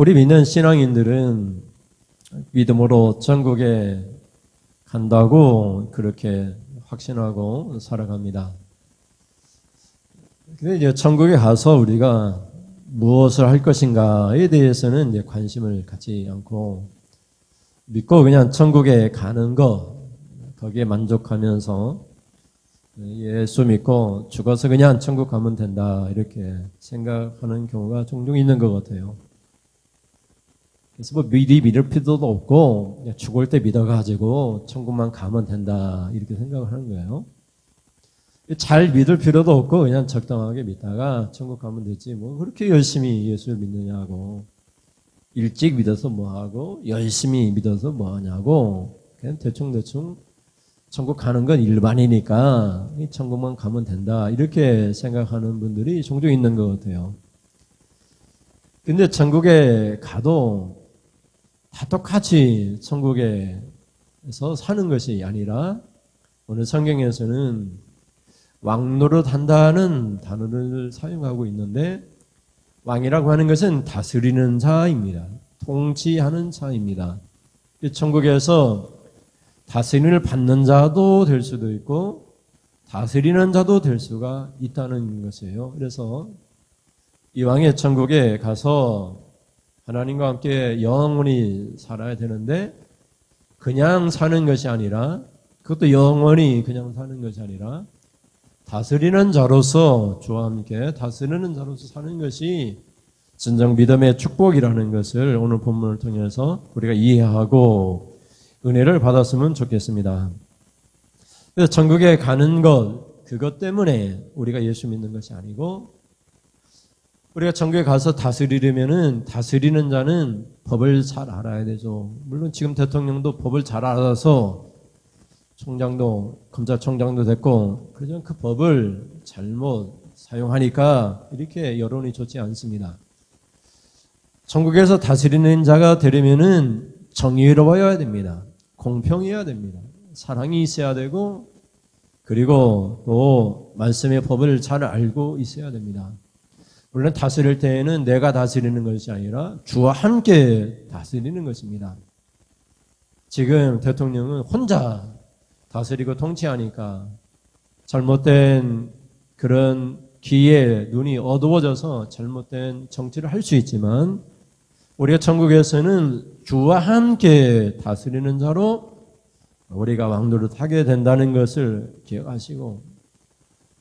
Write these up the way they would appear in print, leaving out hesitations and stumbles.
우리 믿는 신앙인들은 믿음으로 천국에 간다고 그렇게 확신하고 살아갑니다. 근데 이제 천국에 가서 우리가 무엇을 할 것인가에 대해서는 이제 관심을 갖지 않고 믿고 그냥 천국에 가는 것, 거기에 만족하면서 예수 믿고 죽어서 그냥 천국 가면 된다 이렇게 생각하는 경우가 종종 있는 것 같아요. 그래서 뭐 미리 믿을 필요도 없고 그냥 죽을 때 믿어가지고 천국만 가면 된다 이렇게 생각을 하는 거예요. 잘 믿을 필요도 없고 그냥 적당하게 믿다가 천국 가면 되지 뭐 그렇게 열심히 예수를 믿느냐고, 일찍 믿어서 뭐하고 열심히 믿어서 뭐하냐고, 그냥 대충 천국 가는 건 일반이니까 천국만 가면 된다 이렇게 생각하는 분들이 종종 있는 것 같아요. 근데 천국에 가도 다 똑같이 천국에서 사는 것이 아니라 오늘 성경에서는 왕노릇한다는 단어를 사용하고 있는데, 왕이라고 하는 것은 다스리는 자입니다. 통치하는 자입니다. 천국에서 다스림을 받는 자도 될 수도 있고 다스리는 자도 될 수가 있다는 것이에요. 그래서 이 왕의 천국에 가서 하나님과 함께 영원히 살아야 되는데, 그냥 사는 것이 아니라, 그것도 영원히 그냥 사는 것이 아니라 다스리는 자로서, 주와 함께 다스리는 자로서 사는 것이 진정 믿음의 축복이라는 것을 오늘 본문을 통해서 우리가 이해하고 은혜를 받았으면 좋겠습니다. 그래서 천국에 가는 것, 그것 때문에 우리가 예수 믿는 것이 아니고, 우리가 천국에 가서 다스리려면은 다스리는 자는 법을 잘 알아야 되죠. 물론 지금 대통령도 법을 잘 알아서 총장도, 검찰총장도 됐고, 그러지만 그 법을 잘못 사용하니까 이렇게 여론이 좋지 않습니다. 천국에서 다스리는 자가 되려면은 정의로워야 됩니다. 공평해야 됩니다. 사랑이 있어야 되고, 그리고 또 말씀의 법을 잘 알고 있어야 됩니다. 물론 다스릴 때에는 내가 다스리는 것이 아니라 주와 함께 다스리는 것입니다. 지금 대통령은 혼자 다스리고 통치하니까 잘못된 그런 기에 눈이 어두워져서 잘못된 정치를 할 수 있지만, 우리가 천국에서는 주와 함께 다스리는 자로 우리가 왕노릇하게 된다는 것을 기억하시고,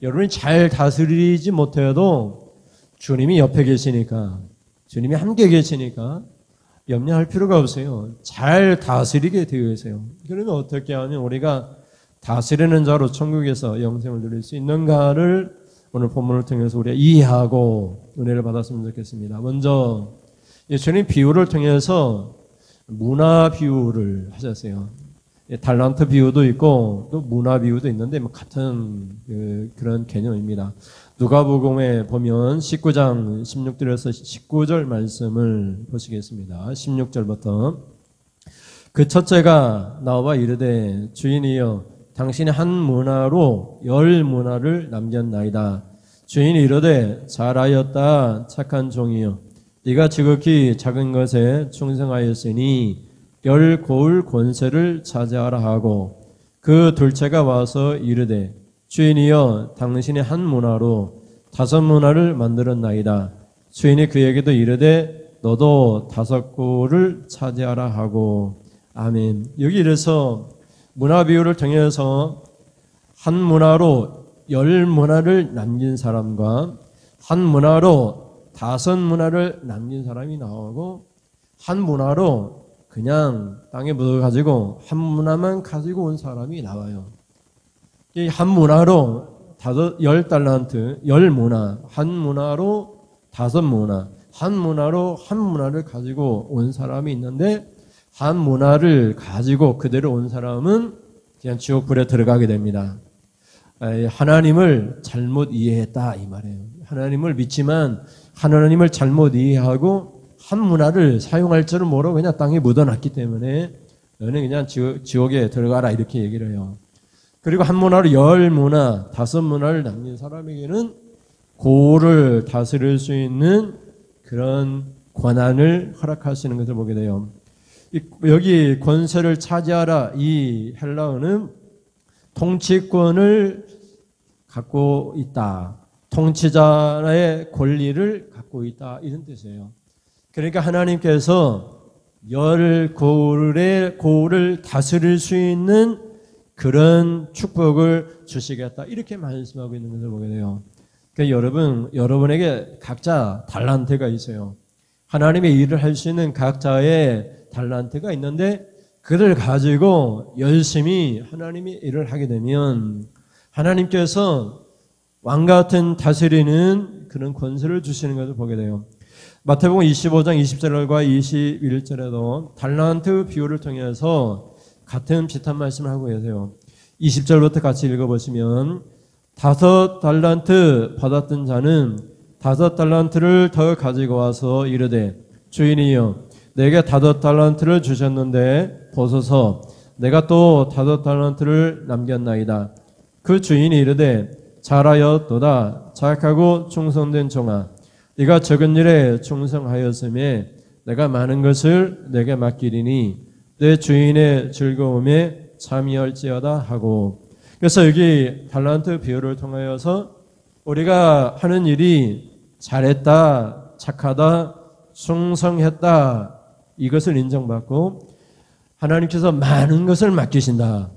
여러분이 잘 다스리지 못해도 주님이 옆에 계시니까, 주님이 함께 계시니까 염려할 필요가 없어요. 잘 다스리게 되어 있어요. 그러면 어떻게 하면 우리가 다스리는 자로 천국에서 영생을 누릴 수 있는가를 오늘 본문을 통해서 우리가 이해하고 은혜를 받았으면 좋겠습니다. 먼저 예수님 비유를 통해서 문화 비유를 하셨어요. 달란트 비유도 있고 또 문화 비유도 있는데 같은 그런 개념입니다. 누가복음에 보면 19장 16절에서 19절 말씀을 보시겠습니다. 16절부터 그 첫째가 나와 이르되 주인이여 당신이 한 문화로 10문화를 남겼나이다. 주인이 이르되 잘하였다 착한 종이여 네가 지극히 작은 것에 충성하였으니 10 고을 권세를 차지하라 하고, 그 둘째가 와서 이르되 주인이여 당신이 한 문화로 5 문화를 만들었나이다. 주인이 그에게도 이르되 너도 5 고을을 차지하라 하고. 아멘. 여기 이래서 문화 비유를 통해서 한 문화로 10 문화를 남긴 사람과 한 문화로 5 문화를 남긴 사람이 나오고, 한 문화로 그냥 땅에 묻어가지고 한 문화만 가지고 온 사람이 나와요. 이 한 문화로 10달란트, 10문화, 한 문화로 5 문화, 한 문화로 한 문화를 가지고 온 사람이 있는데, 한 문화를 가지고 그대로 온 사람은 그냥 지옥불에 들어가게 됩니다. 하나님을 잘못 이해했다 이 말이에요. 하나님을 믿지만 하나님을 잘못 이해하고 한 문화를 사용할 줄은 모르고 그냥 땅에 묻어놨기 때문에 너는 그냥 지옥에 들어가라 이렇게 얘기를 해요. 그리고 한 문화로 10 문화, 5 문화를 남긴 사람에게는 고를 다스릴 수 있는 그런 권한을 허락하시는 것을 보게 돼요. 여기 권세를 차지하라, 이 헬라어는 통치권을 갖고 있다. 통치자의 권리를 갖고 있다. 이런 뜻이에요. 그러니까 하나님께서 열 고울을 다스릴 수 있는 그런 축복을 주시겠다. 이렇게 말씀하고 있는 것을 보게 돼요. 그러니까 여러분에게 각자 달란트가 있어요. 하나님의 일을 할 수 있는 각자의 달란트가 있는데 그를 가지고 열심히 하나님의 일을 하게 되면 하나님께서 왕같은 다스리는 그런 권세를 주시는 것을 보게 돼요. 마태복음 25장 20절과 21절에도 달란트 비유를 통해서 같은 비슷한 말씀을 하고 계세요. 20절부터 같이 읽어보시면 5 달란트 받았던 자는 5 달란트를 더 가지고 와서 이르되 주인이여 내게 5 달란트를 주셨는데 보소서 내가 또 5 달란트를 남겼나이다. 그 주인이 이르되 잘하였도다 착하고 충성된 종아 네가 적은 일에 충성하였음에 내가 많은 것을 내게 맡기리니 내 주인의 즐거움에 참여할지어다 하고 그래서 여기 달란트 비유를 통하여서 우리가 하는 일이 잘했다, 착하다, 충성했다 이것을 인정받고 하나님께서 많은 것을 맡기신다.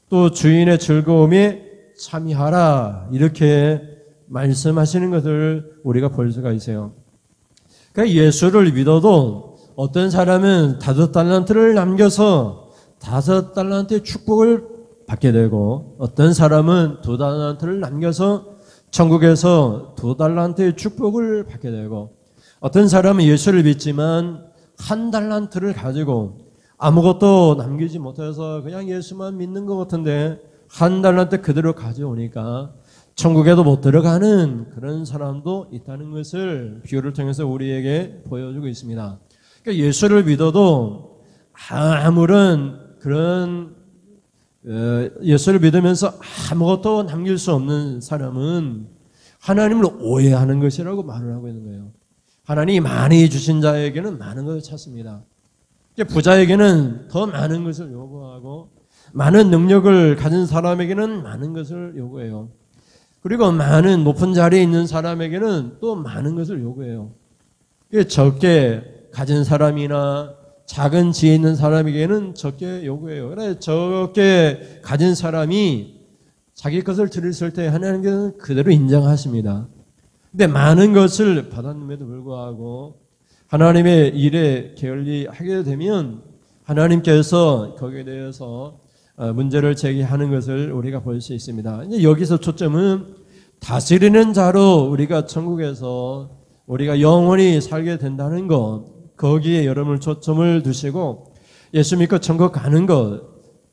또 주인의 즐거움에 참여하라 이렇게 말씀하시는 것을 우리가 볼 수가 있어요. 그러니까 예수를 믿어도 어떤 사람은 5 달란트를 남겨서 5 달란트의 축복을 받게 되고 어떤 사람은 2 달란트를 남겨서 천국에서 2 달란트의 축복을 받게 되고 어떤 사람은 예수를 믿지만 1 달란트를 가지고 아무것도 남기지 못해서 그냥 예수만 믿는 것 같은데 1 달란트 그대로 가져오니까 천국에도 못 들어가는 그런 사람도 있다는 것을 비유를 통해서 우리에게 보여주고 있습니다. 그러니까 예수를 믿어도 아무런 그런 예수를 믿으면서 아무것도 남길 수 없는 사람은 하나님을 오해하는 것이라고 말을 하고 있는 거예요. 하나님이 많이 주신 자에게는 많은 것을 찾습니다. 부자에게는 더 많은 것을 요구하고 많은 능력을 가진 사람에게는 많은 것을 요구해요. 그리고 많은 높은 자리에 있는 사람에게는 또 많은 것을 요구해요. 적게 가진 사람이나 작은 지혜에 있는 사람에게는 적게 요구해요. 그래 적게 가진 사람이 자기 것을 드렸을 때 하나님께서는 그대로 인정하십니다. 근데 많은 것을 받았음에도 불구하고 하나님의 일에 게을리하게 되면 하나님께서 거기에 대해서 문제를 제기하는 것을 우리가 볼 수 있습니다. 이제 여기서 초점은 다스리는 자로 우리가 천국에서 우리가 영원히 살게 된다는 것, 거기에 여러분을 초점을 두시고 예수 믿고 천국 가는 것,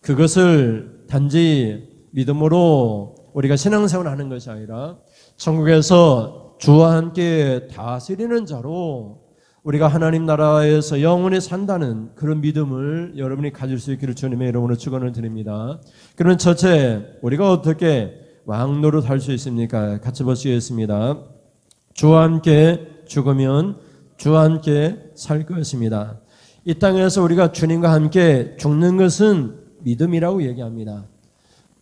그것을 단지 믿음으로 우리가 신앙생활을 하는 것이 아니라 천국에서 주와 함께 다스리는 자로 우리가 하나님 나라에서 영원히 산다는 그런 믿음을 여러분이 가질 수 있기를 주님의 이름으로 축원을 드립니다. 그러면 첫째, 우리가 어떻게 왕 노릇할 수 있습니까? 같이 보시겠습니다. 주와 함께 죽으면 주와 함께 살 것입니다. 이 땅에서 우리가 주님과 함께 죽는 것은 믿음이라고 얘기합니다.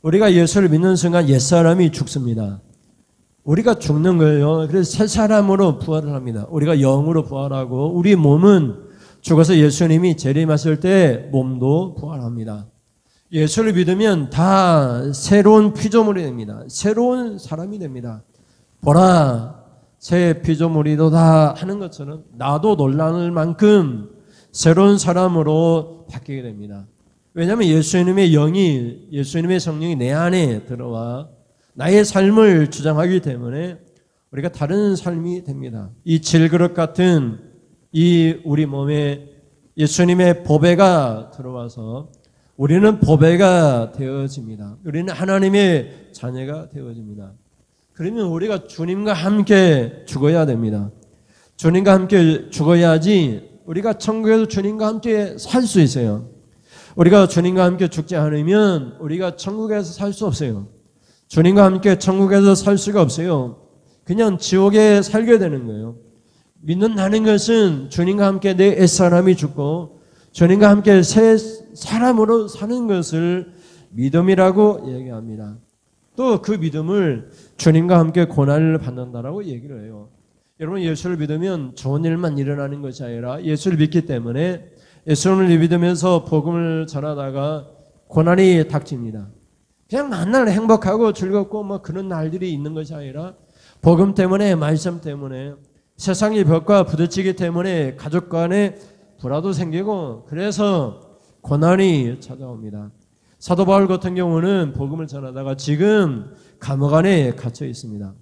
우리가 예수를 믿는 순간 옛사람이 죽습니다. 우리가 죽는 거예요. 그래서 새 사람으로 부활을 합니다. 우리가 영으로 부활하고 우리 몸은 죽어서 예수님이 재림하실 때 몸도 부활합니다. 예수를 믿으면 다 새로운 피조물이 됩니다. 새로운 사람이 됩니다. 보라, 새 피조물이도다 하는 것처럼 나도 놀랄 만큼 새로운 사람으로 바뀌게 됩니다. 왜냐하면 예수님의 영이, 예수님의 성령이 내 안에 들어와 나의 삶을 주장하기 때문에 우리가 다른 삶이 됩니다. 이 질그릇 같은 이 우리 몸에 예수님의 보배가 들어와서 우리는 보배가 되어집니다. 우리는 하나님의 자녀가 되어집니다. 그러면 우리가 주님과 함께 죽어야 됩니다. 주님과 함께 죽어야지 우리가 천국에서 주님과 함께 살 수 있어요. 우리가 주님과 함께 죽지 않으면 우리가 천국에서 살 수 없어요. 주님과 함께 천국에서 살 수가 없어요. 그냥 지옥에 살게 되는 거예요. 믿는다는 것은 주님과 함께 내 옛사람이 죽고 주님과 함께 새 사람으로 사는 것을 믿음이라고 얘기합니다. 또 그 믿음을 주님과 함께 고난을 받는다라고 얘기를 해요. 여러분, 예수를 믿으면 좋은 일만 일어나는 것이 아니라 예수를 믿기 때문에 예수를 믿으면서 복음을 전하다가 고난이 닥칩니다. 그냥 만날 행복하고 즐겁고 뭐 그런 날들이 있는 것이 아니라 복음 때문에, 말씀 때문에, 세상의 벽과 부딪히기 때문에 가족 간에 불화도 생기고 그래서 고난이 찾아옵니다. 사도 바울 같은 경우는 복음을 전하다가 지금 감옥 안에 갇혀 있습니다.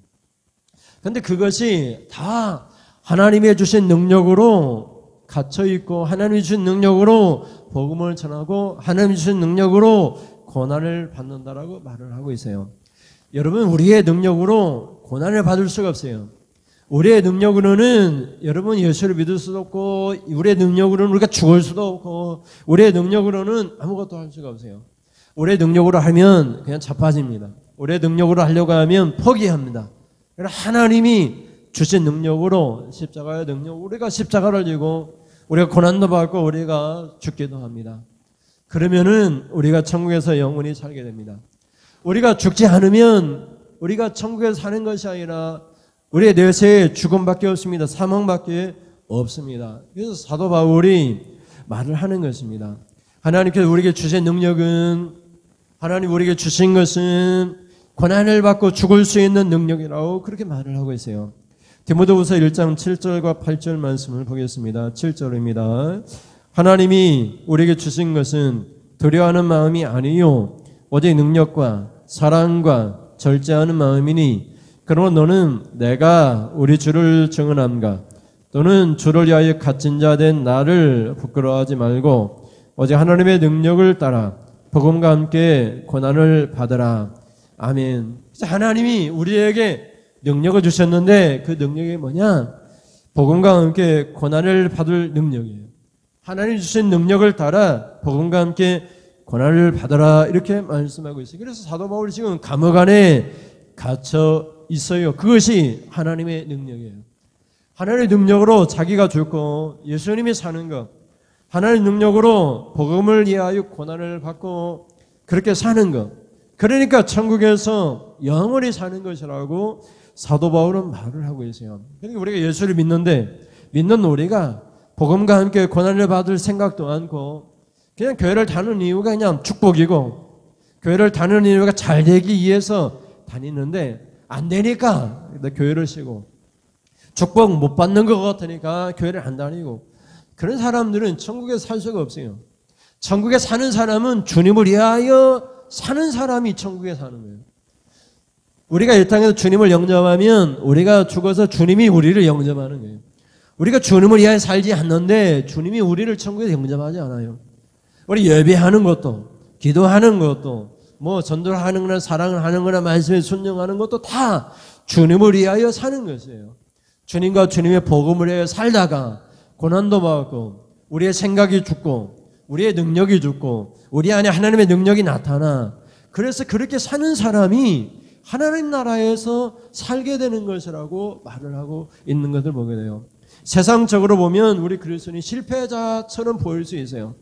그런데 그것이 다 하나님이 주신 능력으로 갇혀 있고 하나님이 주신 능력으로 복음을 전하고 하나님이 주신 능력으로 고난을 받는다라고 말을 하고 있어요. 여러분, 우리의 능력으로 고난을 받을 수가 없어요. 우리의 능력으로는 여러분 예수를 믿을 수도 없고 우리의 능력으로는 우리가 죽을 수도 없고 우리의 능력으로는 아무것도 할 수가 없어요. 우리의 능력으로 하면 그냥 자빠집니다. 우리의 능력으로 하려고 하면 포기합니다. 그러나 하나님이 주신 능력으로 십자가의 능력, 우리가 십자가를 지고 우리가 고난도 받고 우리가 죽기도 합니다. 그러면은 우리가 천국에서 영원히 살게 됩니다. 우리가 죽지 않으면 우리가 천국에서 사는 것이 아니라 우리의 내세에 죽음밖에 없습니다. 사망밖에 없습니다. 그래서 사도 바울이 말을 하는 것입니다. 하나님께서 우리에게 주신 능력은, 하나님 우리에게 주신 것은 고난을 받고 죽을 수 있는 능력이라고 그렇게 말을 하고 있어요. 디모데후서 1장 7절과 8절 말씀을 보겠습니다. 7절입니다. 하나님이 우리에게 주신 것은 두려워하는 마음이 아니요 오직 능력과 사랑과 절제하는 마음이니 그러므로 너는 내가 우리 주를 증언함과 또는 주를 위하여 갇힌 자 된 나를 부끄러워하지 말고 오직 하나님의 능력을 따라 복음과 함께 고난을 받으라. 아멘. 하나님이 우리에게 능력을 주셨는데 그 능력이 뭐냐? 복음과 함께 고난을 받을 능력이에요. 하나님 주신 능력을 따라 복음과 함께 고난을 받아라 이렇게 말씀하고 있어요. 그래서 사도 바울이 지금 감옥 안에 갇혀 있어요. 그것이 하나님의 능력이에요. 하나님의 능력으로 자기가 죽고 예수님이 사는 것, 하나님의 능력으로 복음을 위하여 고난을 받고 그렇게 사는 것, 그러니까 천국에서 영원히 사는 것이라고 사도 바울은 말을 하고 있어요. 그러니까 우리가 예수를 믿는데 믿는 우리가 복음과 함께 고난을 받을 생각도 않고 그냥 교회를 다니는 이유가 그냥 축복이고 교회를 다니는 이유가 잘 되기 위해서 다니는데 안 되니까 교회를 쉬고 축복 못 받는 것 같으니까 교회를 안 다니고 그런 사람들은 천국에 살 수가 없어요. 천국에 사는 사람은 주님을 위하여 사는 사람이 천국에 사는 거예요. 우리가 이 땅에서 주님을 영접하면 우리가 죽어서 주님이 우리를 영접하는 거예요. 우리가 주님을 위하여 살지 않는데 주님이 우리를 천국에 영접하지 않아요. 우리 예배하는 것도 기도하는 것도 뭐 전도를 하는 거나 사랑을 하는 거나 말씀에 순종하는 것도 다 주님을 위하여 사는 것이에요. 주님과 주님의 복음을 위하여 살다가 고난도 받고 우리의 생각이 죽고 우리의 능력이 죽고 우리 안에 하나님의 능력이 나타나 그래서 그렇게 사는 사람이 하나님 나라에서 살게 되는 것이라고 말을 하고 있는 것을 보게 돼요. 세상적으로 보면 우리 그리스도인이 실패자처럼 보일 수 있어요.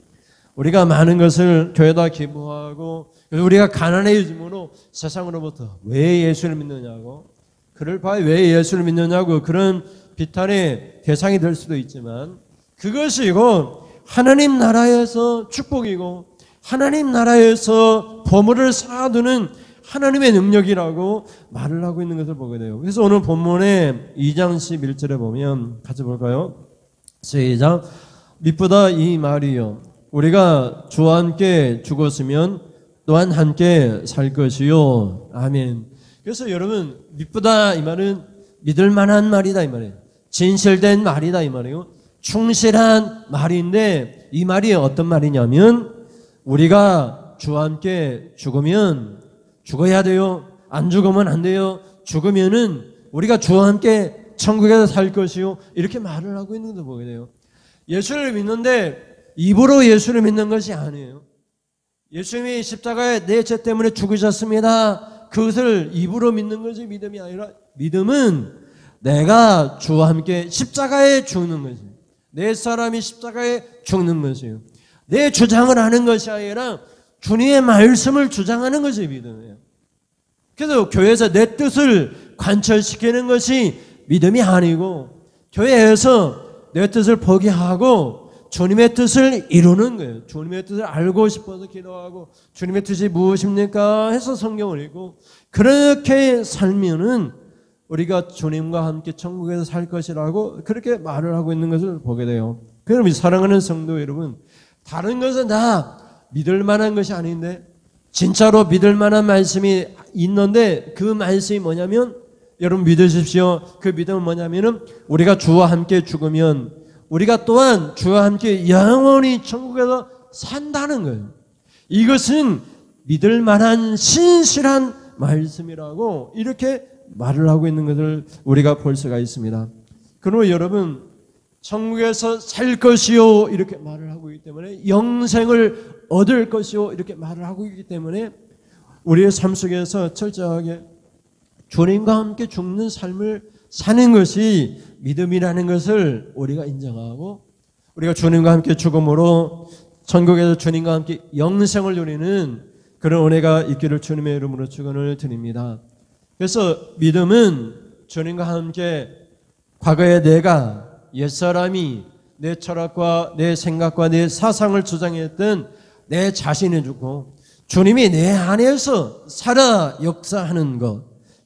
우리가 많은 것을 교회에다 기부하고 우리가 가난해짐으로 세상으로부터 왜 예수를 믿느냐고 그를 봐야 왜 예수를 믿느냐고 그런 비탄의 대상이 될 수도 있지만 그것이고 하나님 나라에서 축복이고 하나님 나라에서 보물을 쌓아두는 하나님의 능력이라고 말을 하고 있는 것을 보게 돼요. 그래서 오늘 본문에 2장 11절에 보면 같이 볼까요? 시작. 미쁘다 이 말이요 우리가 주와 함께 죽었으면 또한 함께 살 것이요. 아멘. 그래서 여러분 미쁘다 이 말은 믿을 만한 말이다 이 말이에요. 진실된 말이다 이 말이에요. 충실한 말인데 이 말이 어떤 말이냐면 우리가 주와 함께 죽으면 죽어야 돼요. 안 죽으면 안 돼요. 죽으면은 우리가 주와 함께 천국에서 살 것이요. 이렇게 말을 하고 있는 것을 보게 돼요. 예수를 믿는데 입으로 예수를 믿는 것이 아니에요. 예수님이 십자가에 내 죄 때문에 죽으셨습니다. 그것을 입으로 믿는 것이 믿음이 아니라 믿음은 내가 주와 함께 십자가에 죽는 것이에요. 내 사람이 십자가에 죽는 것이에요. 내 주장을 하는 것이 아니라 주님의 말씀을 주장하는 것이 믿음이에요. 그래서 교회에서 내 뜻을 관철시키는 것이 믿음이 아니고 교회에서 내 뜻을 포기하고 주님의 뜻을 이루는 거예요. 주님의 뜻을 알고 싶어서 기도하고 주님의 뜻이 무엇입니까? 해서 성경을 읽고 그렇게 살면은 우리가 주님과 함께 천국에서 살 것이라고 그렇게 말을 하고 있는 것을 보게 돼요. 그럼 사랑하는 성도 여러분, 다른 것은 다 믿을 만한 것이 아닌데 진짜로 믿을 만한 말씀이 있는데 그 말씀이 뭐냐면 여러분 믿으십시오. 그 믿음은 뭐냐면은 우리가 주와 함께 죽으면 우리가 또한 주와 함께 영원히 천국에서 산다는 거예요. 이것은 믿을 만한 신실한 말씀이라고 이렇게 말을 하고 있는 것을 우리가 볼 수가 있습니다. 그러므로 여러분 천국에서 살 것이요 이렇게 말을 하고 있기 때문에 영생을 얻을 것이요 이렇게 말을 하고 있기 때문에 우리의 삶 속에서 철저하게 주님과 함께 죽는 삶을 사는 것이 믿음이라는 것을 우리가 인정하고 우리가 주님과 함께 죽음으로 천국에서 주님과 함께 영생을 누리는 그런 은혜가 있기를 주님의 이름으로 축원을 드립니다. 그래서 믿음은 주님과 함께 과거에 내가 옛사람이 내 철학과 내 생각과 내 사상을 주장했던 내 자신을 주고 주님이 내 안에서 살아 역사하는 것,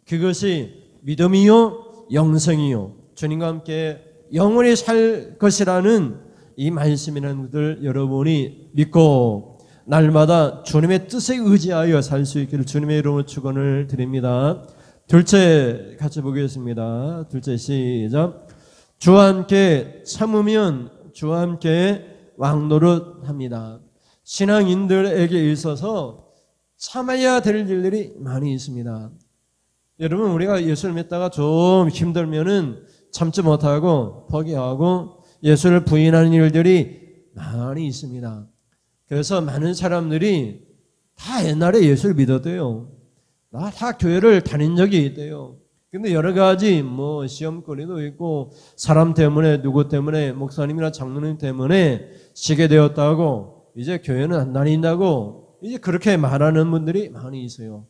그것이 믿음이요 영생이요 주님과 함께 영원히 살 것이라는 이 말씀이라는 것을 여러분이 믿고 날마다 주님의 뜻에 의지하여 살 수 있기를 주님의 이름으로 축원을 드립니다. 둘째 같이 보겠습니다. 둘째 시작. 주와 함께 참으면 주와 함께 왕노릇합니다. 신앙인들에게 있어서 참아야 될 일들이 많이 있습니다. 여러분 우리가 예수를 믿다가 좀 힘들면은 참지 못하고 포기하고 예수를 부인하는 일들이 많이 있습니다. 그래서 많은 사람들이 다 옛날에 예수를 믿었대요. 나 다 교회를 다닌 적이 있대요. 근데 여러 가지 시험거리도 있고 사람 때문에 누구 때문에 목사님이나 장로님 때문에 쉬게 되었다고 이제 교회는 안 다닌다고 이제 그렇게 말하는 분들이 많이 있어요.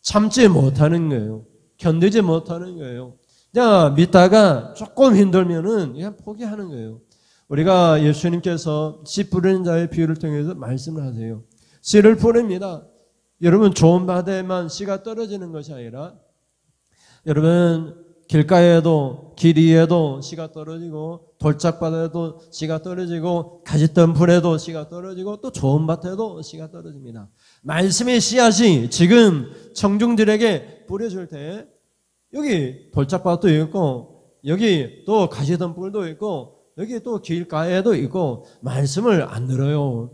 참지 못하는 거예요. 견디지 못하는 거예요. 그냥 믿다가 조금 힘들면은 그냥 포기하는 거예요. 우리가 예수님께서 씨 뿌리는 자의 비유를 통해서 말씀을 하세요. 씨를 뿌립니다. 여러분 좋은 밭에만 씨가 떨어지는 것이 아니라 여러분 길가에도 길 위에도 씨가 떨어지고 돌짝밭에도 씨가 떨어지고 가지덤불에도 씨가 떨어지고 또 좋은 밭에도 씨가 떨어집니다. 말씀의 씨앗이 지금 청중들에게 뿌려줄 때 여기 돌짝밭도 있고 여기 또 가지덤불도 있고 여기 또 길가에도 있고 말씀을 안 들어요.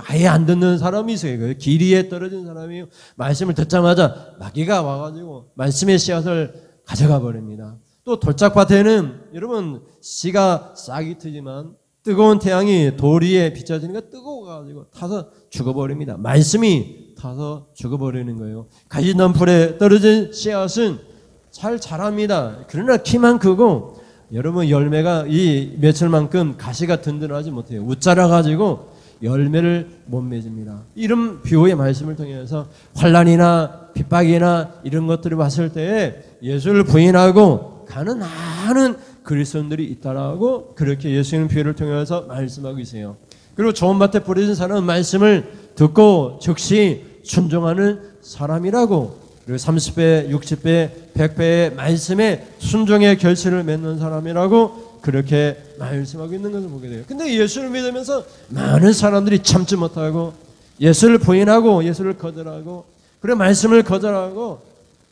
아예 안 듣는 사람이 있어요. 길 위에 떨어진 사람이 말씀을 듣자마자 마귀가 와가지고 말씀의 씨앗을 가져가 버립니다. 또 돌짝밭에는 여러분 씨가 싹이 트지만 뜨거운 태양이 돌 위에 비춰지니까 뜨거워가지고 타서 죽어버립니다. 말씀이 타서 죽어버리는 거예요. 가지덤불에 떨어진 씨앗은 잘 자랍니다. 그러나 키만 크고 여러분 열매가 이 며칠만큼 가시가 든든하지 못해요. 웃자라가지고 열매를 못 맺습니다. 이런 비유의 말씀을 통해서 환난이나 핍박이나 이런 것들이 왔을 때 예수를 부인하고 가는 많은 그리스도인들이 있다라고 그렇게 예수님 비유를 통해서 말씀하고 있어요. 그리고 좋은 밭에 뿌려진 사람은 말씀을 듣고 즉시 순종하는 사람이라고, 그리고 30배, 60배, 100배의 말씀에 순종의 결실을 맺는 사람이라고 그렇게 말씀하고 있는 것을 보게 돼요. 근데 예수를 믿으면서 많은 사람들이 참지 못하고 예수를 부인하고 예수를 거절하고 그리고 말씀을 거절하고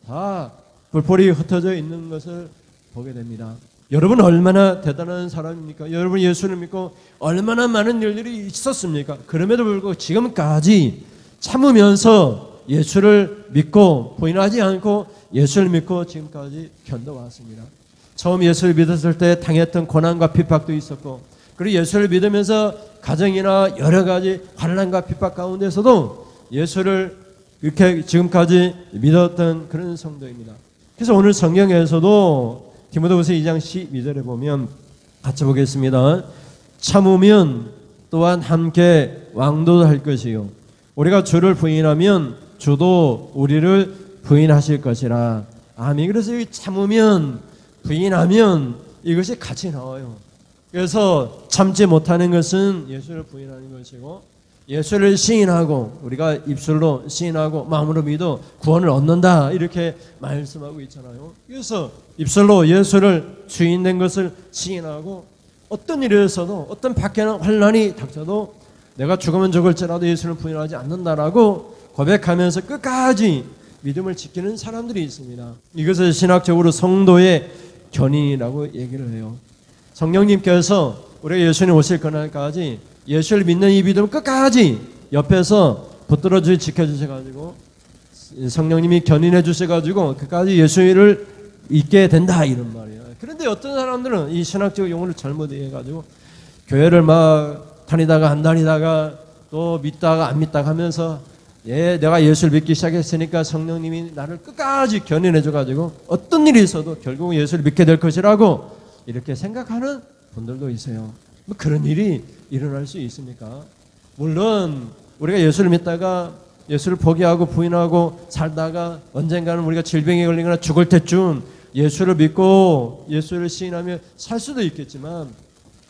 다 불포리 흩어져 있는 것을 보게 됩니다. 여러분 얼마나 대단한 사람입니까? 여러분 예수를 믿고 얼마나 많은 일들이 있었습니까? 그럼에도 불구하고 지금까지 참으면서 예수를 믿고 부인하지 않고 예수를 믿고 지금까지 견뎌왔습니다. 처음 예수를 믿었을 때 당했던 고난과 핍박도 있었고, 그리고 예수를 믿으면서 가정이나 여러 가지 환난과 핍박 가운데서도 예수를 이렇게 지금까지 믿었던 그런 성도입니다. 그래서 오늘 성경에서도 디모데후서 2장 12절에 보면 같이 보겠습니다. 참으면 또한 함께 왕도할 것이요 우리가 주를 부인하면 주도 우리를 부인하실 것이라. 아멘. 그래서 여기 참으면 부인하면 이것이 같이 나와요. 그래서 참지 못하는 것은 예수를 부인하는 것이고 예수를 시인하고 우리가 입술로 시인하고 마음으로 믿어 구원을 얻는다 이렇게 말씀하고 있잖아요. 그래서 입술로 예수를 주인된 것을 시인하고 어떤 일이 있어도 어떤 박해나 환난이 닥쳐도 내가 죽으면 죽을지라도 예수를 부인하지 않는다라고 고백하면서 끝까지 믿음을 지키는 사람들이 있습니다. 이것을 신학적으로 성도의 견인이라고 얘기를 해요. 성령님께서 우리가 예수님 오실 그날까지 예수를 믿는 이 믿음을 끝까지 옆에서 붙들어 지켜주셔가지고 성령님이 견인해 주셔가지고 끝까지 예수를 잊게 된다 이런 말이에요. 그런데 어떤 사람들은 이 신학적 용어를 잘못 이해해가지고 교회를 막 다니다가 안 다니다가 또 믿다가 안 믿다가 하면서 내가 예수를 믿기 시작했으니까 성령님이 나를 끝까지 견인해 줘가지고 어떤 일이 있어도 결국 예수를 믿게 될 것이라고 이렇게 생각하는 분들도 있어요. 뭐 그런 일이 일어날 수 있습니까? 물론 우리가 예수를 믿다가 예수를 포기하고 부인하고 살다가 언젠가는 우리가 질병에 걸리거나 죽을 때쯤 예수를 믿고 예수를 시인하며 살 수도 있겠지만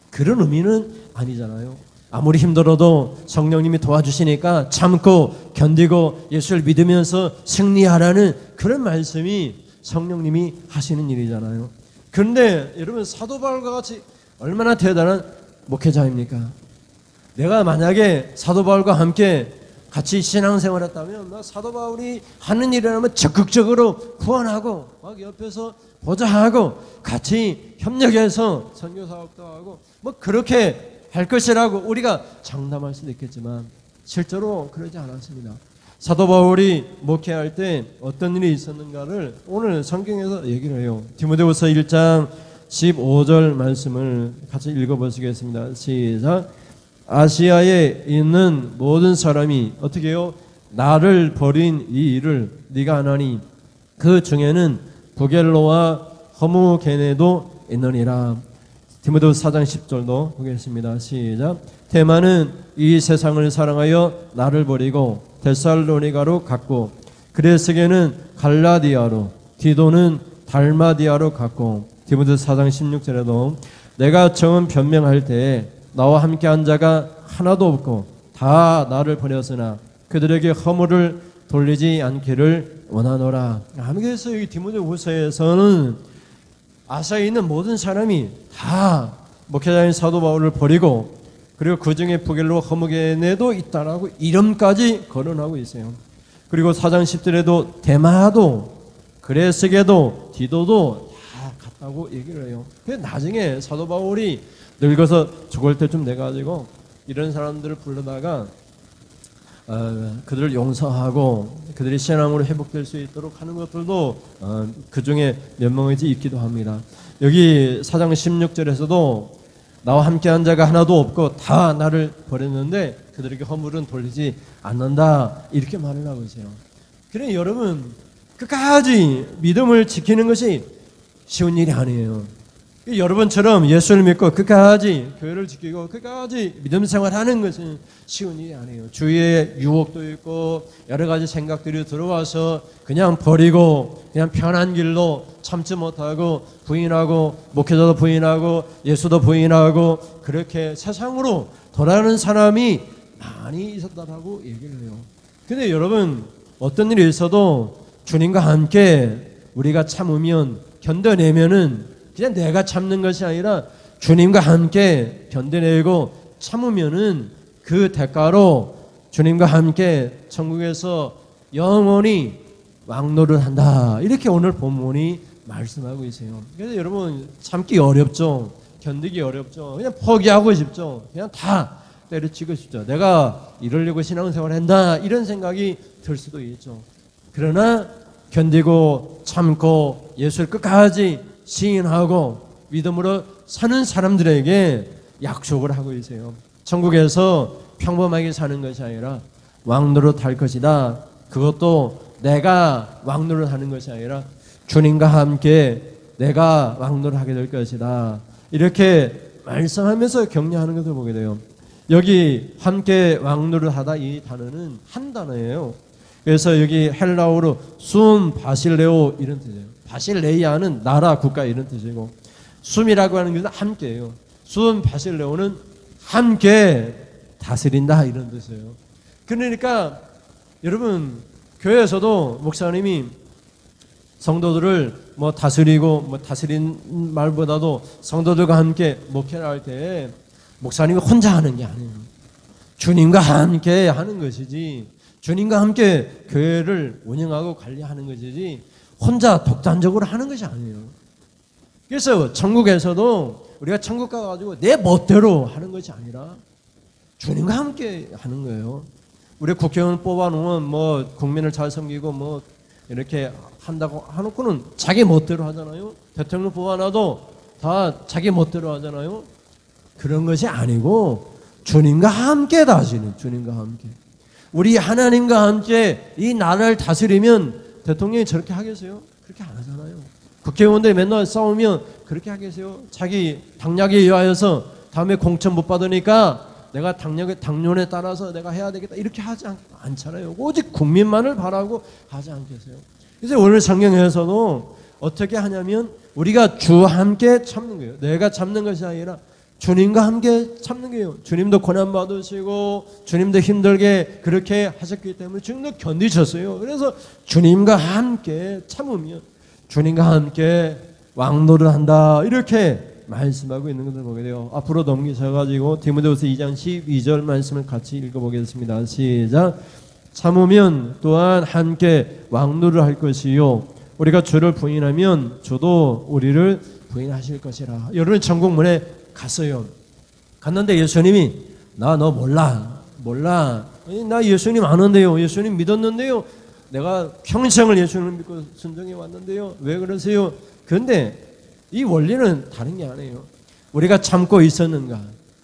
그런 의미는 아니잖아요. 아무리 힘들어도 성령님이 도와주시니까 참고 견디고 예수를 믿으면서 승리하라는 그런 말씀이 성령님이 하시는 일이잖아요. 그런데 여러분 사도 바울과 같이 얼마나 대단한 목회자입니까? 내가 만약에 사도 바울과 함께 같이 신앙생활 했다면 사도 바울이 하는 일이라면 적극적으로 구원하고 막 옆에서 보좌하고 같이 협력해서 선교사역도 하고 뭐 그렇게 할 것이라고 우리가 장담할 수도 있겠지만 실제로 그러지 않았습니다. 사도 바울이 목회할 때 어떤 일이 있었는가를 오늘 성경에서 얘기를 해요. 디모데후서 1장 15절 말씀을 같이 읽어보시겠습니다. 시작. 아시아에 있는 모든 사람이 어떻게 해요? 나를 버린 이 일을 네가 안 하니 그 중에는 부겔로와 허무게네도 있느니라. 디모데후서 4장 10절도 보겠습니다. 시작. 데마는 이 세상을 사랑하여 나를 버리고 데살로니가로 갔고 그레스게는 갈라디아로 디도는 달마디아로 갔고 디모데후서 4장 16절에도 내가 처음 변명할 때에 나와 함께한 자가 하나도 없고 다 나를 버렸으나 그들에게 허물을 돌리지 않기를 원하노라. 그래서 여기 디모데후서에서는 아시아에 있는 모든 사람이 다 목회자인 사도 바울을 버리고 그리고 그 중에 부겔로 허무게네도 있다라고 이름까지 거론하고 있어요. 그리고 4장 10절에도 데마도 그레스게도 디도도 다 갔다고 얘기를 해요. 그래서 나중에 사도 바울이 늙어서 죽을 때쯤 돼가지고 이런 사람들을 불러다가 그들을 용서하고 그들이 신앙으로 회복될 수 있도록 하는 것들도 그 중에 몇 명이 있기도 합니다. 여기 4장 16절에서도 나와 함께한 자가 하나도 없고 다 나를 버렸는데 그들에게 허물은 돌리지 않는다 이렇게 말을 하고 있어요. 그래 여러분 끝까지 믿음을 지키는 것이 쉬운 일이 아니에요. 여러분처럼 예수를 믿고 끝까지 교회를 지키고 끝까지 믿음 생활하는 것은 쉬운 일이 아니에요. 주위에 유혹도 있고 여러 가지 생각들이 들어와서 그냥 버리고 그냥 편한 길로 참지 못하고 부인하고 목회자도 부인하고 예수도 부인하고 그렇게 세상으로 돌아가는 사람이 많이 있었다고 얘기를 해요. 근데 여러분 어떤 일이 있어도 주님과 함께 우리가 참으면 견뎌내면은 그냥 내가 참는 것이 아니라 주님과 함께 견뎌내고 참으면은 그 대가로 주님과 함께 천국에서 영원히 왕노를 한다. 이렇게 오늘 본문이 말씀하고 있어요. 그래서 여러분 참기 어렵죠. 견디기 어렵죠. 그냥 포기하고 싶죠. 그냥 다 때려치고 싶죠. 내가 이러려고 신앙생활을 한다. 이런 생각이 들 수도 있죠. 그러나 견디고 참고 예수를 끝까지 시인하고 믿음으로 사는 사람들에게 약속을 하고 있어요. 천국에서 평범하게 사는 것이 아니라 왕노릇 할 것이다. 그것도 내가 왕노릇 하는 것이 아니라 주님과 함께 내가 왕노를 하게 될 것이다. 이렇게 말씀하면서 격려하는 것을 보게 돼요. 여기 함께 왕노를 하다 이 단어는 한 단어예요. 그래서 여기 헬라어로 숨 바실레오 이런 뜻이에요. 바실레이아는 나라 국가 이런 뜻이고 숨이라고 하는 것은 함께예요. 숨 바실레오는 함께 다스린다 이런 뜻이에요. 그러니까 여러분 교회에서도 목사님이 성도들을 다스리고 다스린 말보다도 성도들과 함께 목회를 할 때 목사님이 혼자 하는 게 아니에요. 주님과 함께 하는 것이지 주님과 함께 교회를 운영하고 관리하는 것이지 혼자 독단적으로 하는 것이 아니에요. 그래서 천국에서도 우리가 천국 가가지고 내 멋대로 하는 것이 아니라 주님과 함께 하는 거예요. 우리 국회의원 뽑아놓으면 국민을 잘 섬기고 이렇게 한다고 해놓고는 자기 멋대로 하잖아요. 대통령 뽑아놔도 다 자기 멋대로 하잖아요. 그런 것이 아니고 주님과 함께 다스리는 주님과 함께 우리 하나님과 함께 이 나라를 다스리면 대통령이 저렇게 하겠어요? 그렇게 안 하잖아요. 국회의원들이 맨날 싸우면 그렇게 하겠어요? 자기 당략에 의하여서 다음에 공천 못 받으니까 내가 당론에 따라서 내가 해야 되겠다 이렇게 하지 않잖아요. 오직 국민만을 바라고 하지 않겠어요? 그래서 오늘 성경에서도 어떻게 하냐면 우리가 주와 함께 참는 거예요. 내가 참는 것이 아니라 주님과 함께 참는 거예요. 주님도 고난 받으시고 주님도 힘들게 그렇게 하셨기 때문에 주님도 견디셨어요. 그래서 주님과 함께 참으면 주님과 함께 왕노를 한다 이렇게 말씀하고 있는 것을 보게 돼요. 앞으로 넘기셔가지고 디모데후서 2장 12절 말씀을 같이 읽어보겠습니다. 시작. 참으면 또한 함께 왕노를 할 것이요 우리가 주를 부인하면 주도 우리를 부인하실 것이라. 여러분 천국문에 갔어요. 갔는데 예수님이 나 너 몰라. 나 예수님 아는데요. 예수님 믿었는데요. 내가 평생을 예수님을 믿고 순종해 왔는데요. 왜 그러세요? 그런데 이 원리는 다른 게 아니에요. 우리가 참고 있었는가?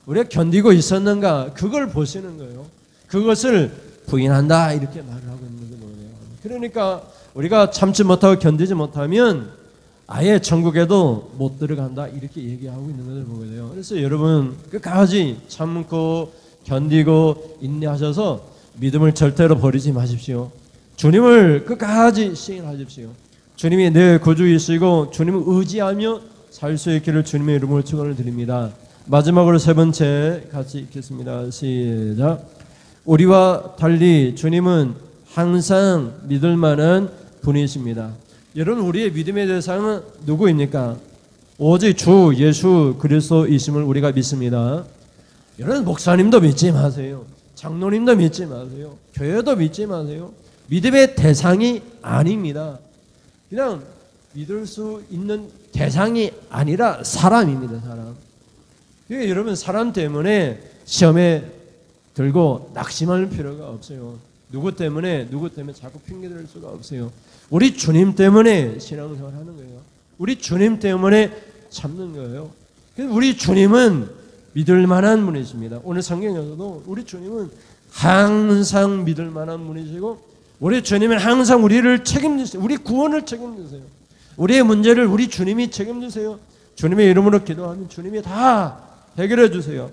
우리가 견디고 있었는가? 그걸 보시는 거예요. 그것을 부인한다 이렇게 말을 하고 있는 거예요. 그러니까 우리가 참지 못하고 견디지 못하면 아예 천국에도 못 들어간다 이렇게 얘기하고 있는 것을 보게 돼요. 그래서 여러분 끝까지 참고 견디고 인내하셔서 믿음을 절대로 버리지 마십시오. 주님을 끝까지 시인하십시오. 주님이 내 구주이시고 주님을 의지하며 살 수 있기를 주님의 이름으로 축원을 드립니다. 마지막으로 세 번째 같이 읽겠습니다. 시작. 우리와 달리 주님은 항상 믿을 만한 분이십니다. 여러분 우리의 믿음의 대상은 누구입니까? 오직 주 예수 그리스도이심을 우리가 믿습니다. 여러분 목사님도 믿지 마세요. 장로님도 믿지 마세요. 교회도 믿지 마세요. 믿음의 대상이 아닙니다. 그냥 믿을 수 있는 대상이 아니라 사람입니다. 사람. 그러니까 여러분 사람 때문에 시험에 들고 낙심할 필요가 없어요. 누구 때문에 자꾸 핑계댈 수가 없어요. 우리 주님 때문에 신앙생활 하는 거예요. 우리 주님 때문에 참는 거예요. 우리 주님은 믿을 만한 분이십니다. 오늘 성경에서도 우리 주님은 항상 믿을 만한 분이시고 우리 주님은 항상 우리를 책임지세요. 우리 구원을 책임지세요. 우리의 문제를 우리 주님이 책임지세요. 주님의 이름으로 기도하면 주님이 다 해결해 주세요.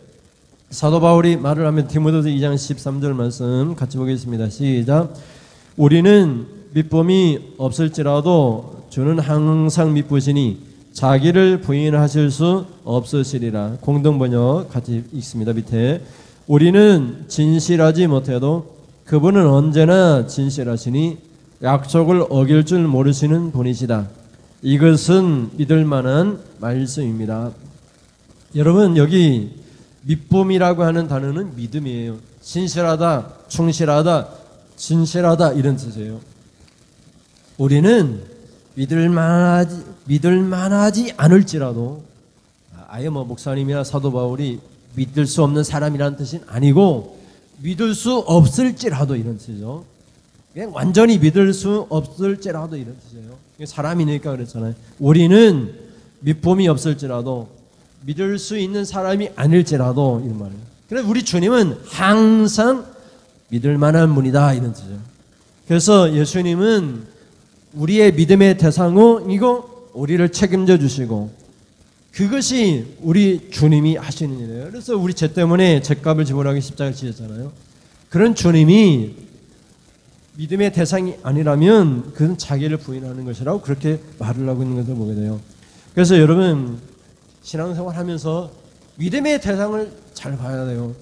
사도 바울이 말을 하면 디모데후서 2장 13절 말씀 같이 보겠습니다. 시작. 우리는 믿음이 없을지라도 주는 항상 믿으시니 자기를 부인하실 수 없으시리라. 공동번역 같이 읽습니다. 밑에 우리는 진실하지 못해도 그분은 언제나 진실하시니 약속을 어길 줄 모르시는 분이시다. 이것은 믿을 만한 말씀입니다. 여러분 여기 믿음이라고 하는 단어는 믿음이에요. 진실하다, 충실하다, 진실하다 이런 뜻이에요. 우리는 믿을 만하지 않을지라도 아예 목사님이나 사도 바울이 믿을 수 없는 사람이라는 뜻은 아니고 믿을 수 없을지라도 이런 뜻이죠. 그냥 완전히 믿을 수 없을지라도 이런 뜻이에요. 사람이니까 그랬잖아요. 우리는 믿음이 없을지라도 믿을 수 있는 사람이 아닐지라도 이런 말이에요. 그래서 우리 주님은 항상 믿을 만한 분이다 이런 뜻이에요. 그래서 예수님은 우리의 믿음의 대상이고 우리를 책임져 주시고 그것이 우리 주님이 하시는 일이에요. 그래서 우리 죄 때문에 죄값을 지불하기 십자가를 지셨잖아요. 그런 주님이 믿음의 대상이 아니라면 그는 자기를 부인하는 것이라고 그렇게 말을 하고 있는 것을 보게 돼요. 그래서 여러분 신앙생활 하면서 믿음의 대상을 잘 봐야 돼요.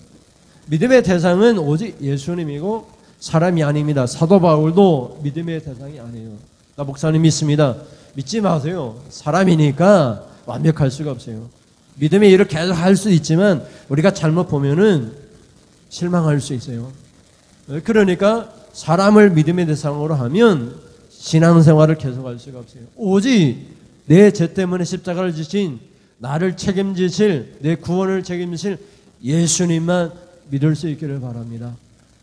믿음의 대상은 오직 예수님이고 사람이 아닙니다. 사도 바울도 믿음의 대상이 아니에요. 나 목사님 믿습니다. 믿지 마세요. 사람이니까 완벽할 수가 없어요. 믿음의 일을 계속 할 수 있지만 우리가 잘못 보면은 실망할 수 있어요. 그러니까 사람을 믿음의 대상으로 하면 신앙생활을 계속할 수가 없어요. 오직 내 죄 때문에 십자가를 지신 나를 책임지실 내 구원을 책임지실 예수님만 믿을 수 있기를 바랍니다.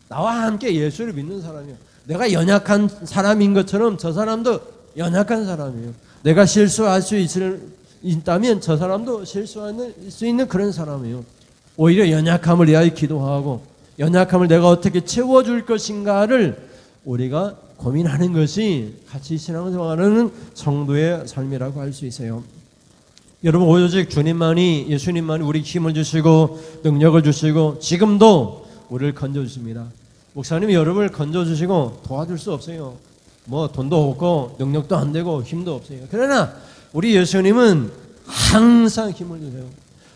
나와 함께 예수를 믿는 사람이요. 내가 연약한 사람인 것처럼 저 사람도 연약한 사람이에요. 내가 실수할 수 있다면 저 사람도 실수할 수 있는 그런 사람이에요. 오히려 연약함을 위하여 기도하고 연약함을 내가 어떻게 채워줄 것인가를 우리가 고민하는 것이 같이 신앙생활하는 성도의 삶이라고 할 수 있어요. 여러분 오직 주님만이 예수님만이 우리 힘을 주시고 능력을 주시고 지금도 우리를 건져주십니다. 목사님이 여러분을 건져주시고 도와줄 수 없어요. 뭐 돈도 없고 능력도 안 되고 힘도 없어요. 그러나 우리 예수님은 항상 힘을 주세요.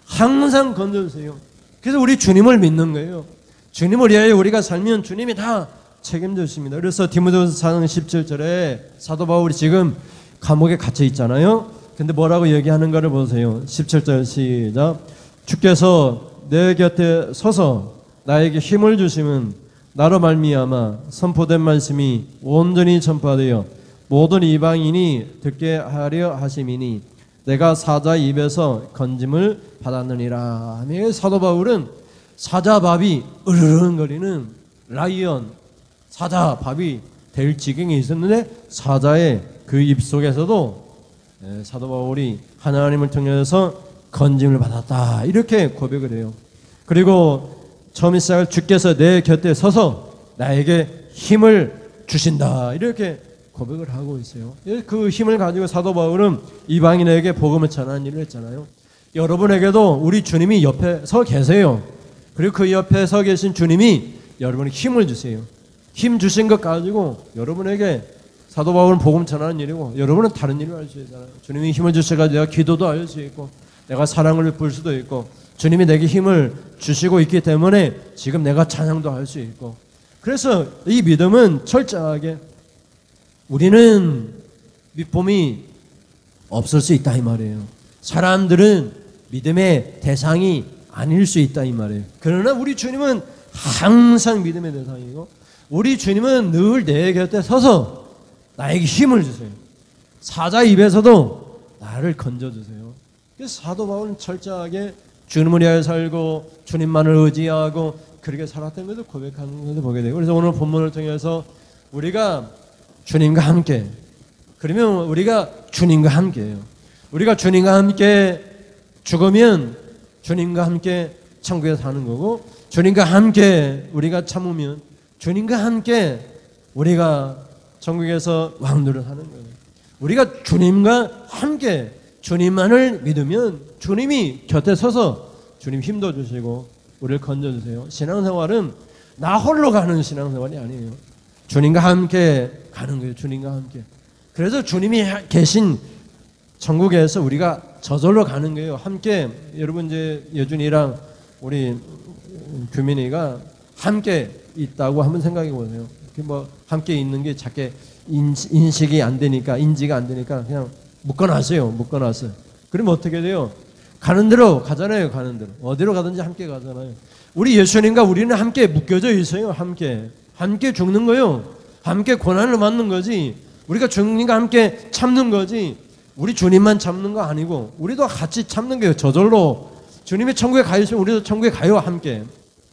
항상 건져주세요. 그래서 우리 주님을 믿는 거예요. 주님을 위하여 우리가 살면 주님이 다 책임져 주십니다. 그래서 디모데후서 4장 17절에 사도 바울이 지금 감옥에 갇혀 있잖아요. 근데 뭐라고 얘기하는가를 보세요. 17절 시작. 주께서 내 곁에 서서 나에게 힘을 주심은 나로 말미암아 선포된 말씀이 온전히 전파되어 모든 이방인이 듣게 하려 하심이니 내가 사자 입에서 건짐을 받았느니라. 사도 바울은 사자밥이 으르렁거리는 라이언 사자밥이 될 지경에 있었는데 사자의 그 입속에서도 사도 바울이 하나님을 통해서 건짐을 받았다 이렇게 고백을 해요. 그리고 처음 시작을 주께서 내 곁에 서서 나에게 힘을 주신다 이렇게 고백을 하고 있어요. 그 힘을 가지고 사도 바울은 이방인에게 복음을 전하는 일을 했잖아요. 여러분에게도 우리 주님이 옆에 서 계세요. 그리고 그 옆에 서 계신 주님이 여러분에게 힘을 주세요. 힘 주신 것 가지고 여러분에게 사도 바울은 복음 전하는 일이고 여러분은 다른 일을 할 수 있잖아요. 주님이 힘을 주셔가지고 내가 기도도 할 수 있고 내가 사랑을 부을 수도 있고 주님이 내게 힘을 주시고 있기 때문에 지금 내가 찬양도 할 수 있고 그래서 이 믿음은 철저하게 우리는 믿음이 없을 수 있다 이 말이에요. 사람들은 믿음의 대상이 아닐 수 있다 이 말이에요. 그러나 우리 주님은 항상 믿음의 대상이고 우리 주님은 늘 내 곁에 서서 나에게 힘을 주세요. 사자 입에서도 나를 건져주세요. 그래서 사도 바울은 철저하게 주님을 위하여 살고 주님만을 의지하고 그렇게 살았던 것을 고백하는 것을 보게 돼요. 그래서 오늘 본문을 통해서 우리가 주님과 함께 그러면 우리가 주님과 함께예요. 우리가 주님과 함께 죽으면 주님과 함께 천국에 사는 거고 주님과 함께 우리가 참으면 주님과 함께 우리가 천국에서 왕노릇 하는 거예요. 우리가 주님과 함께 주님만을 믿으면 주님이 곁에 서서 주님 힘도 주시고 우리를 건져주세요. 신앙생활은 나 홀로 가는 신앙생활이 아니에요. 주님과 함께 가는 거예요. 주님과 함께. 그래서 주님이 계신 천국에서 우리가 저절로 가는 거예요. 함께 여러분 이제 여준이랑 우리 규민이가 함께 있다고 한번 생각해 보세요. 뭐 함께 있는 게 작게 인식이 안 되니까 인지가 안 되니까 그냥 묶어놨어요. 묶어놨어요. 그러면 어떻게 돼요? 가는 대로 가잖아요. 가는 대로 어디로 가든지 함께 가잖아요. 우리 예수님과 우리는 함께 묶여져 있어요. 함께 죽는 거예요. 함께 고난을 받는 거지. 우리가 주님과 함께 참는 거지. 우리 주님만 참는 거 아니고 우리도 같이 참는 거예요. 저절로 주님이 천국에 가 있으면 우리도 천국에 가요. 함께.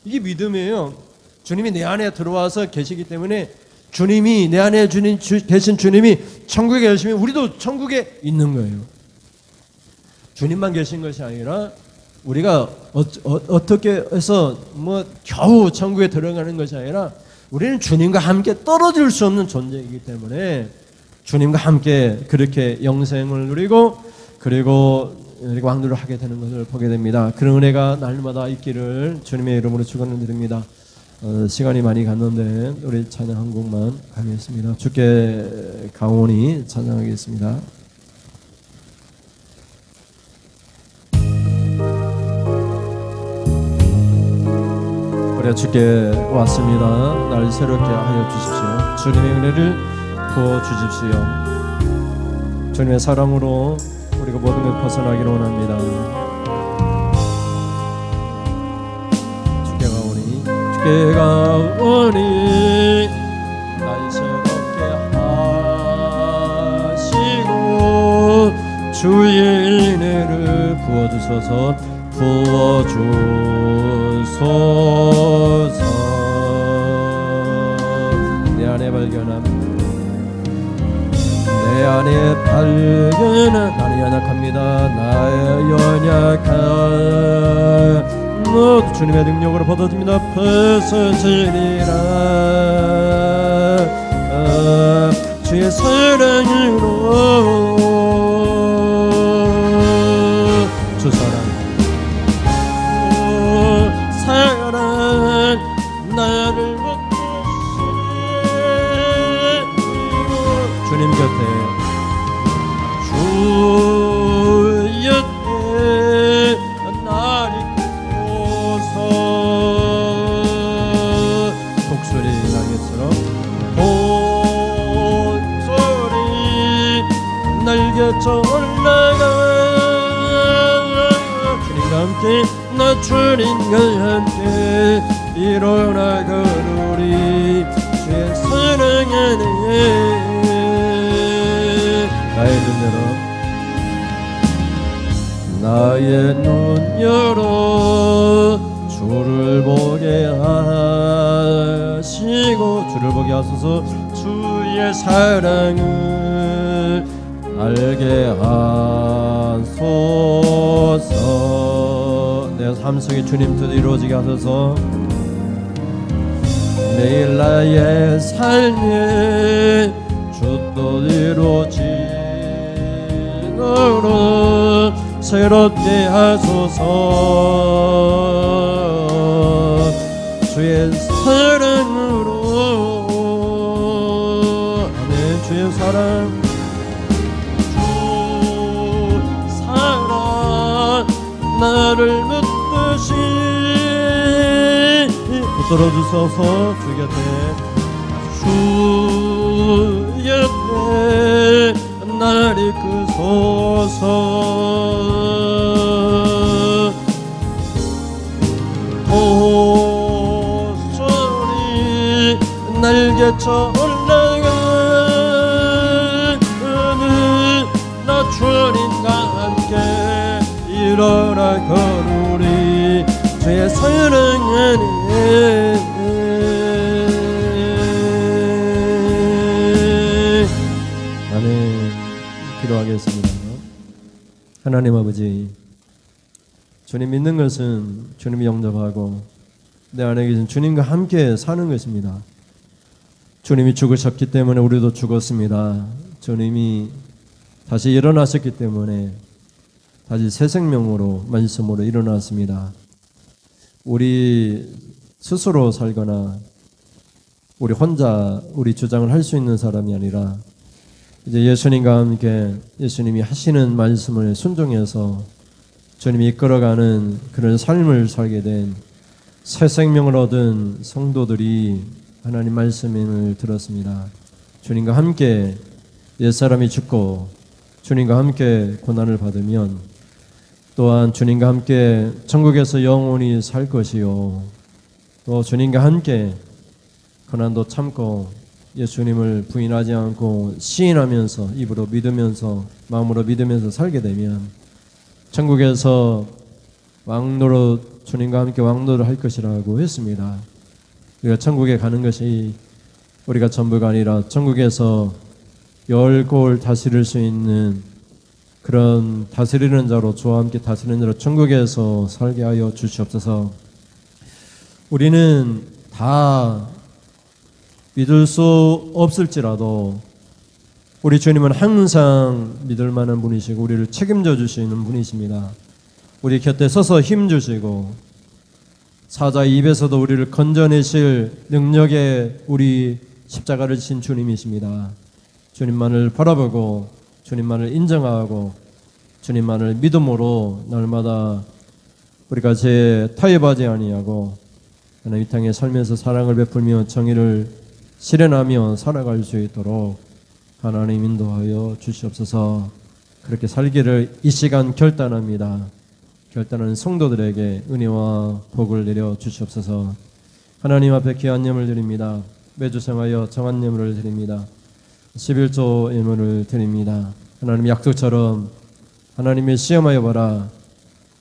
이게 믿음이에요. 주님이 내 안에 들어와서 계시기 때문에 주님이 내 안에 계신 주님이 천국에 계시면 우리도 천국에 있는 거예요. 주님만 계신 것이 아니라 우리가 어떻게 해서 뭐 겨우 천국에 들어가는 것이 아니라 우리는 주님과 함께 떨어질 수 없는 존재이기 때문에 주님과 함께 그렇게 영생을 누리고 그리고 왕노를 하게 되는 것을 보게 됩니다. 그런 은혜가 날마다 있기를 주님의 이름으로 축원을 드립니다. 시간이 많이 갔는데 우리 찬양 한 곡만 하겠습니다. 주께 강원히 찬양하겠습니다. 우리가 주께 왔습니다. 날 새롭게 하여 주십시오. 주님의 은혜를 부어 주십시오. 주님의 사랑으로 우리가 모든 걸 벗어나기를 원합니다. 주께 가오니 날 새롭게 하시고 주의 은혜를 부어주소서 내 안에 발견함 내 안에 발견한 나는 연약합니다. 나의 연약함 모두 주님의 능력으로 벗어집니다. 벗어지리라 주의 사랑으로 주 사랑 나를 주님 곁에 주 옆에 날 있고서 독수리 날개처럼 독수리 날개쳐 올라가 주님과 함께 나 주님과 함께 일어나 걸으리 주의 사랑 안에 나의 눈 열어 주를 보게 하시고 주를 보게 하소서 주의 사랑을 알게 하소서 내 삶 속에 주님 뜻 이루어지게 하소서 매일 나의 삶에 주 뜻 이루어지도록 새롭게 하소서 주의 사랑으로 아멘 주의 사랑 주 사랑 나를 묻듯이 붙들어 주소서 주 곁에 주 곁에 날 이끄소서 독수리 날개쳐 올라가는 나 주님과 함께 일어나 걸으리 주의 사랑 안에 아멘. 기도하겠습니다. 하나님 아버지, 주님 믿는 것은 주님이 영접하고 내 안에 계신 주님과 함께 사는 것입니다. 주님이 죽으셨기 때문에 우리도 죽었습니다. 주님이 다시 일어나셨기 때문에 다시 새 생명으로 말씀으로 일어났습니다. 우리 스스로 살거나 우리 혼자 우리 주장을 할 수 있는 사람이 아니라 이제 예수님과 함께 예수님이 하시는 말씀을 순종해서 주님이 이끌어가는 그런 삶을 살게 된 새 생명을 얻은 성도들이 하나님 말씀을 들었습니다. 주님과 함께 옛사람이 죽고 주님과 함께 고난을 받으면 또한 주님과 함께 천국에서 영원히 살 것이요 또 주님과 함께 고난도 참고 예수님을 부인하지 않고 시인하면서 입으로 믿으면서 마음으로 믿으면서 살게 되면 천국에서 왕노로 주님과 함께 왕노를 할 것이라고 했습니다. 우리가 천국에 가는 것이 우리가 전부가 아니라 천국에서 열골 다스릴 수 있는 그런 다스리는 자로 주와 함께 다스리는 자로 천국에서 살게 하여 주시옵소서. 우리는 다 믿을 수 없을지라도 우리 주님은 항상 믿을 만한 분이시고 우리를 책임져 주시는 분이십니다. 우리 곁에 서서 힘 주시고 사자의 입에서도 우리를 건져내실 능력의 우리 십자가를 지신 주님이십니다. 주님만을 바라보고 주님만을 인정하고 주님만을 믿음으로 날마다 우리가 죄에 타협하지 아니하고 하나님 이 땅에 살면서 사랑을 베풀며 정의를 실현하며 살아갈 수 있도록 하나님 인도하여 주시옵소서. 그렇게 살기를 이 시간 결단합니다. 결단하는 성도들에게 은혜와 복을 내려 주시옵소서. 하나님 앞에 귀한 예물 드립니다. 매주 생하여 정한 예물을 드립니다. 11조 예물을 드립니다. 하나님 약속처럼 하나님의 시험하여 봐라.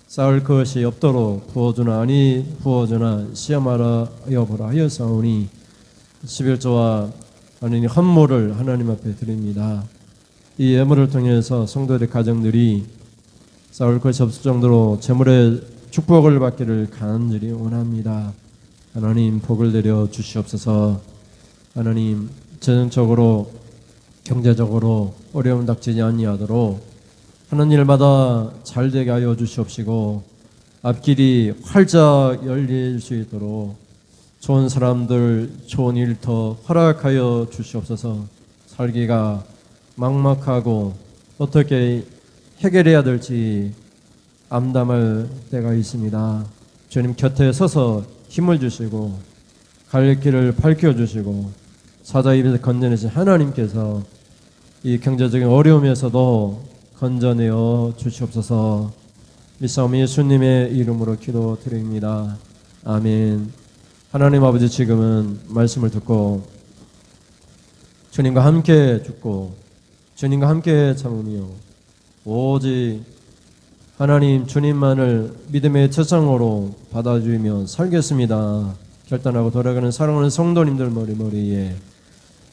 쌓을 것이 없도록 부어주나 아니 부어주나 시험하여 보라 하였사오니 11조와 하나님 헌물을 하나님 앞에 드립니다. 이 예물을 통해서 성도들의 가정들이 쌓을 것이 없을 정도로 재물의 축복을 받기를 간절히 원합니다. 하나님 복을 내려 주시옵소서. 하나님 재정적으로 경제적으로 어려움 닥치지 아니하도록 하는 일마다 잘 되게 하여 주시옵시고 앞길이 활짝 열릴 수 있도록 좋은 사람들 좋은 일터 허락하여 주시옵소서. 살기가 막막하고 어떻게 해결해야 될지 암담할 때가 있습니다. 주님 곁에 서서 힘을 주시고 갈 길을 밝혀주시고 사자 입에서 건져내신 하나님께서 이 경제적인 어려움에서도 건져내어 주시옵소서. 믿사오며 예수님의 이름으로 기도드립니다. 아멘. 하나님 아버지, 지금은 말씀을 듣고 주님과 함께 죽고 주님과 함께 참으며 오직 하나님 주님만을 믿음의 최상으로 받아주며 살겠습니다 결단하고 돌아가는 사랑하는 성도님들 머리머리에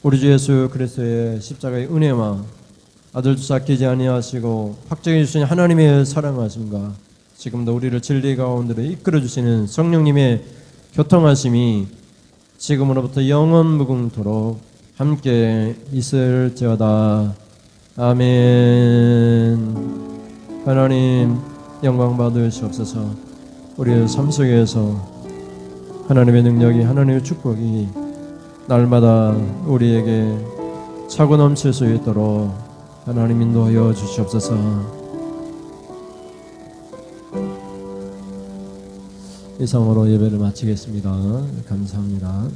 우리 주 예수 그리스도의 십자가의 은혜와 아들 주사 아끼지 아니하시고 확정해 주신 하나님의 사랑하심과 지금도 우리를 진리 가운데로 이끌어 주시는 성령님의 교통하심이 지금으로부터 영원 무궁토록 함께 있을지어다. 아멘. 하나님 영광 받으시옵소서. 우리의 삶 속에서 하나님의 능력이, 하나님의 축복이 날마다 우리에게 차고 넘칠 수 있도록 하나님 인도하여 주시옵소서. 이상으로 예배를 마치겠습니다. 감사합니다.